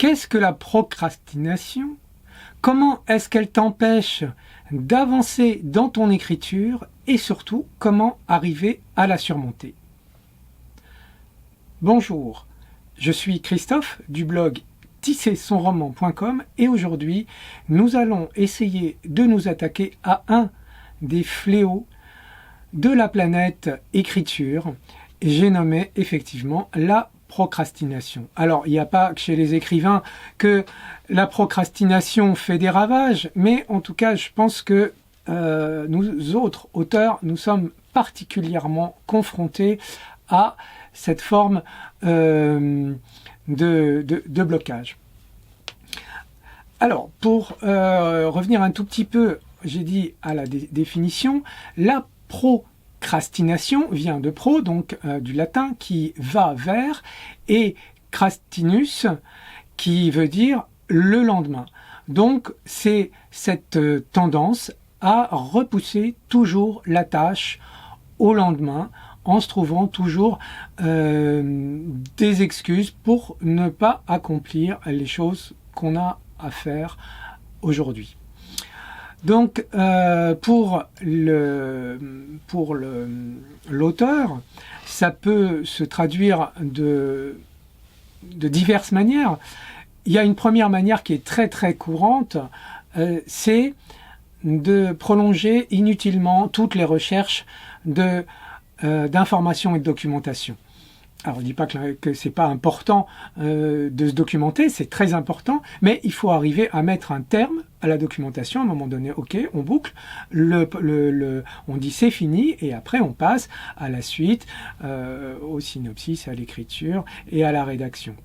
Qu'est-ce que la procrastination? Comment est-ce qu'elle t'empêche d'avancer dans ton écriture et surtout, comment arriver à la surmonter? Bonjour, je suis Christophe du blog tissezsonroman.com et aujourd'hui, nous allons essayer de nous attaquer à un des fléaux de la planète écriture. J'ai nommé effectivement la procrastination. Alors, il n'y a pas que chez les écrivains que la procrastination fait des ravages, mais en tout cas, je pense que nous autres auteurs, nous sommes particulièrement confrontés à cette forme de blocage. Alors, pour revenir un tout petit peu, j'ai dit à la définition, la procrastination vient de pro, donc du latin, qui va vers, et crastinus, qui veut dire le lendemain. Donc, c'est cette tendance à repousser toujours la tâche au lendemain, en se trouvant toujours des excuses pour ne pas accomplir les choses qu'on a à faire aujourd'hui. Donc, pour l'auteur, ça peut se traduire de diverses manières. Il y a une première manière qui est très très courante, c'est de prolonger inutilement toutes les recherches d'informations et de documentation. Alors, je ne dis pas que c'est pas important de se documenter, c'est très important, mais il faut arriver à mettre un terme à la documentation. À un moment donné, ok, on boucle, on dit c'est fini, et après on passe à la suite, au synopsis, à l'écriture et à la rédaction.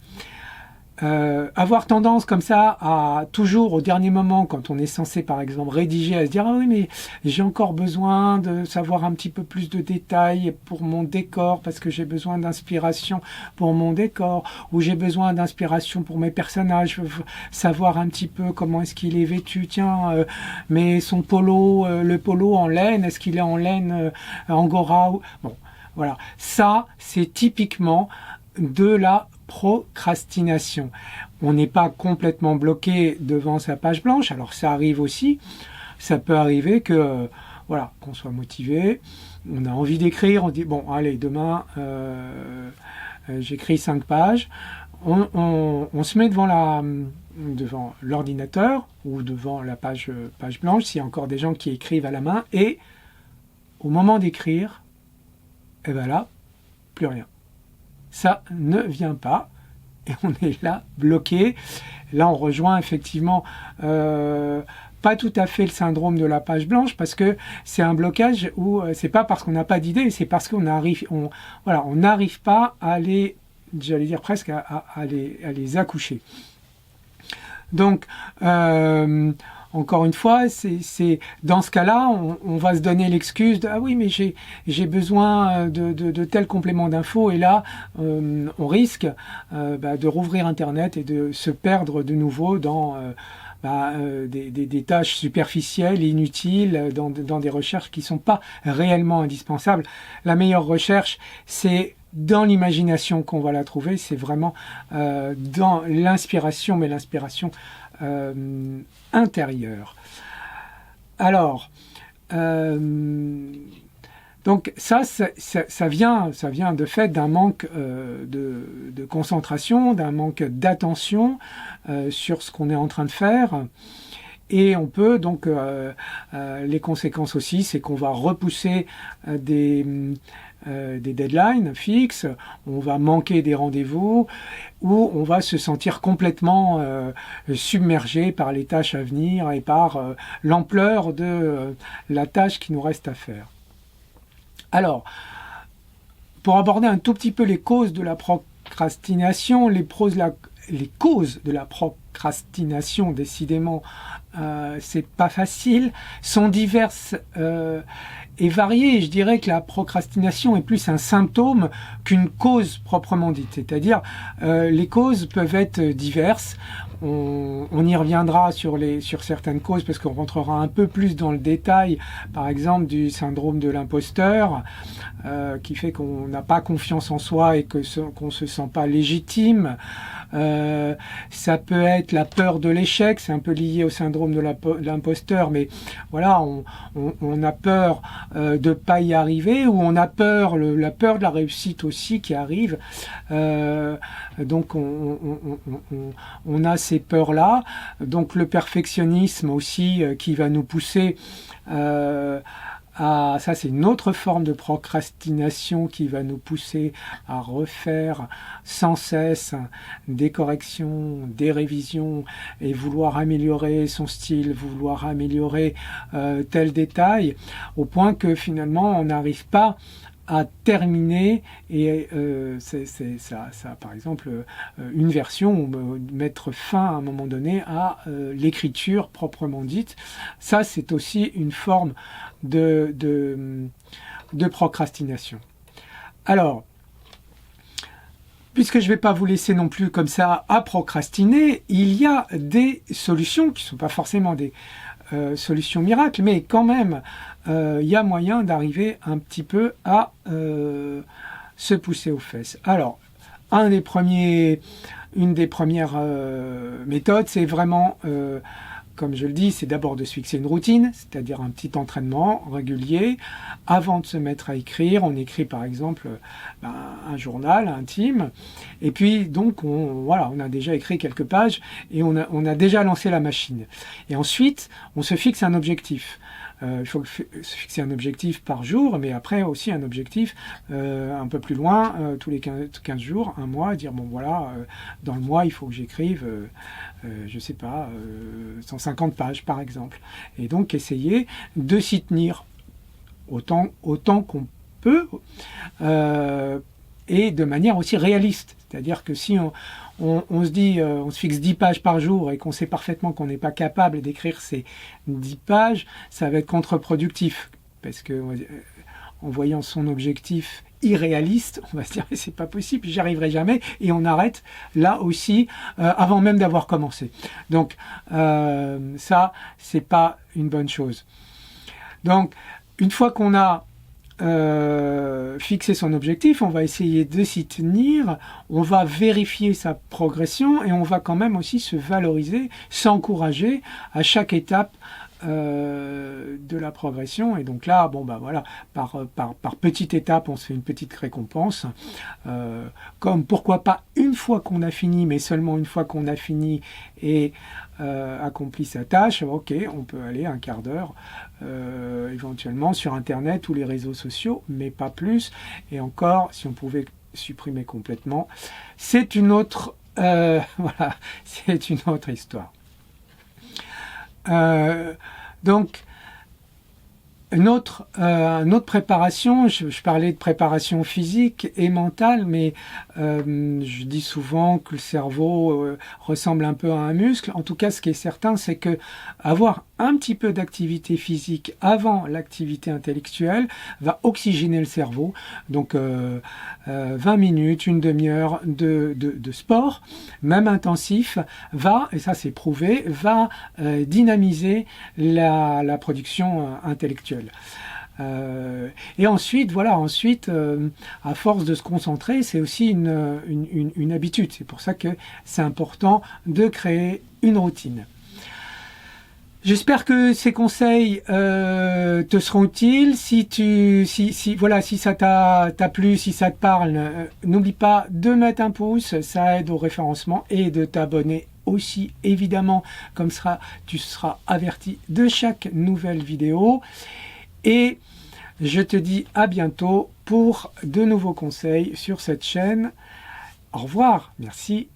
Avoir tendance comme ça à toujours au dernier moment, quand on est censé par exemple rédiger, à se dire ah oui mais j'ai encore besoin de savoir un petit peu plus de détails pour mon décor parce que j'ai besoin d'inspiration pour mon décor, ou j'ai besoin d'inspiration pour mes personnages, je veux savoir un petit peu comment est-ce qu'il est vêtu, tiens mais son polo, le polo en laine, est-ce qu'il est en laine angora, bon voilà, ça c'est typiquement de la procrastination. On n'est pas complètement bloqué devant sa page blanche, alors ça arrive aussi, ça peut arriver que voilà, qu'on soit motivé, on a envie d'écrire, on dit bon allez demain j'écris 5 pages, on se met devant l'ordinateur ou devant la page blanche, s'il y a encore des gens qui écrivent à la main, et au moment d'écrire, et ben là, plus rien. Ça ne vient pas et on est là bloqué. Là, on rejoint effectivement pas tout à fait le syndrome de la page blanche, parce que c'est un blocage où c'est pas parce qu'on n'a pas d'idée, c'est parce qu'on n'arrive pas à les, j'allais dire presque à les accoucher. Donc encore une fois, c'est dans ce cas-là, on va se donner l'excuse de ah oui mais j'ai besoin de tel complément d'infos, et là on risque de rouvrir Internet et de se perdre de nouveau dans des tâches superficielles, inutiles, dans des recherches qui ne sont pas réellement indispensables. La meilleure recherche, c'est dans l'imagination qu'on va la trouver, c'est vraiment dans l'inspiration, mais l'inspiration intérieure. Alors, donc ça vient de fait d'un manque de concentration, d'un manque d'attention sur ce qu'on est en train de faire. Et on peut donc, les conséquences aussi, c'est qu'on va repousser des deadlines fixes, on va manquer des rendez-vous, ou on va se sentir complètement submergé par les tâches à venir et par l'ampleur de la tâche qui nous reste à faire. Alors, pour aborder un tout petit peu les causes de la procrastination, les causes de la procrastination, décidément, c'est pas facile, sont diverses et variées. Je dirais que la procrastination est plus un symptôme qu'une cause proprement dite. C'est-à-dire, les causes peuvent être diverses. On y reviendra sur certaines causes parce qu'on rentrera un peu plus dans le détail, par exemple du syndrome de l'imposteur, qui fait qu'on n'a pas confiance en soi et qu'on ne se sent pas légitime, ça peut être la peur de l'échec, c'est un peu lié au syndrome de l'imposteur, mais voilà, on a peur de pas y arriver, ou on a peur, la peur de la réussite aussi qui arrive. Donc on a ces peurs-là. Donc le perfectionnisme aussi qui va nous pousser ça c'est une autre forme de procrastination qui va nous pousser à refaire sans cesse des corrections, des révisions et vouloir améliorer son style, vouloir améliorer tel détail, au point que finalement on n'arrive pas à terminer, et ça par exemple une version où mettre fin à un moment donné à l'écriture proprement dite. Ça c'est aussi une forme de procrastination. Alors, puisque je ne vais pas vous laisser non plus comme ça à procrastiner, il y a des solutions qui ne sont pas forcément des solutions miracles, mais quand même il y a moyen d'arriver un petit peu à se pousser aux fesses. Alors, une des premières méthodes, c'est vraiment, comme je le dis, c'est d'abord de se fixer une routine, c'est-à-dire un petit entraînement régulier. Avant de se mettre à écrire, on écrit par exemple un journal intime, et puis donc on a déjà écrit quelques pages et on a déjà lancé la machine. Et ensuite, on se fixe un objectif. Il faut se fixer un objectif par jour, mais après aussi un objectif un peu plus loin, tous les 15 jours, un mois, dire bon voilà, dans le mois il faut que j'écrive, je sais pas, 150 pages par exemple. Et donc essayer de s'y tenir autant qu'on peut, et de manière aussi réaliste. C'est-à-dire que si on se dit, on se fixe 10 pages par jour et qu'on sait parfaitement qu'on n'est pas capable d'écrire ces 10 pages, ça va être contre-productif. Parce que en voyant son objectif irréaliste, on va se dire c'est pas possible, j'y arriverai jamais, et on arrête là aussi avant même d'avoir commencé. Donc ça, c'est pas une bonne chose. Donc une fois qu'on a fixer son objectif, on va essayer de s'y tenir, on va vérifier sa progression et on va quand même aussi se valoriser, s'encourager à chaque étape de la progression. Et donc là, bon bah voilà, par petite étape, on se fait une petite récompense, comme pourquoi pas une fois qu'on a fini, mais seulement une fois qu'on a fini et accompli sa tâche, ok, on peut aller un quart d'heure éventuellement sur internet ou les réseaux sociaux, mais pas plus. Et encore, si on pouvait supprimer complètement, c'est une autre voilà, c'est une autre histoire. Donc une autre préparation, je parlais de préparation physique et mentale, mais je dis souvent que le cerveau ressemble un peu à un muscle. En tout cas, ce qui est certain, c'est que avoir un petit peu d'activité physique avant l'activité intellectuelle va oxygéner le cerveau. Donc 20 minutes, une demi-heure de sport, même intensif, va, et ça c'est prouvé, va dynamiser la production intellectuelle. Et ensuite, voilà, à force de se concentrer, c'est aussi une habitude. C'est pour ça que c'est important de créer une routine. J'espère que ces conseils te seront utiles. Si ça t'a plu, si ça te parle, n'oublie pas de mettre un pouce, ça aide au référencement, et de t'abonner aussi, évidemment, comme ça tu seras averti de chaque nouvelle vidéo. Et je te dis à bientôt pour de nouveaux conseils sur cette chaîne. Au revoir, merci.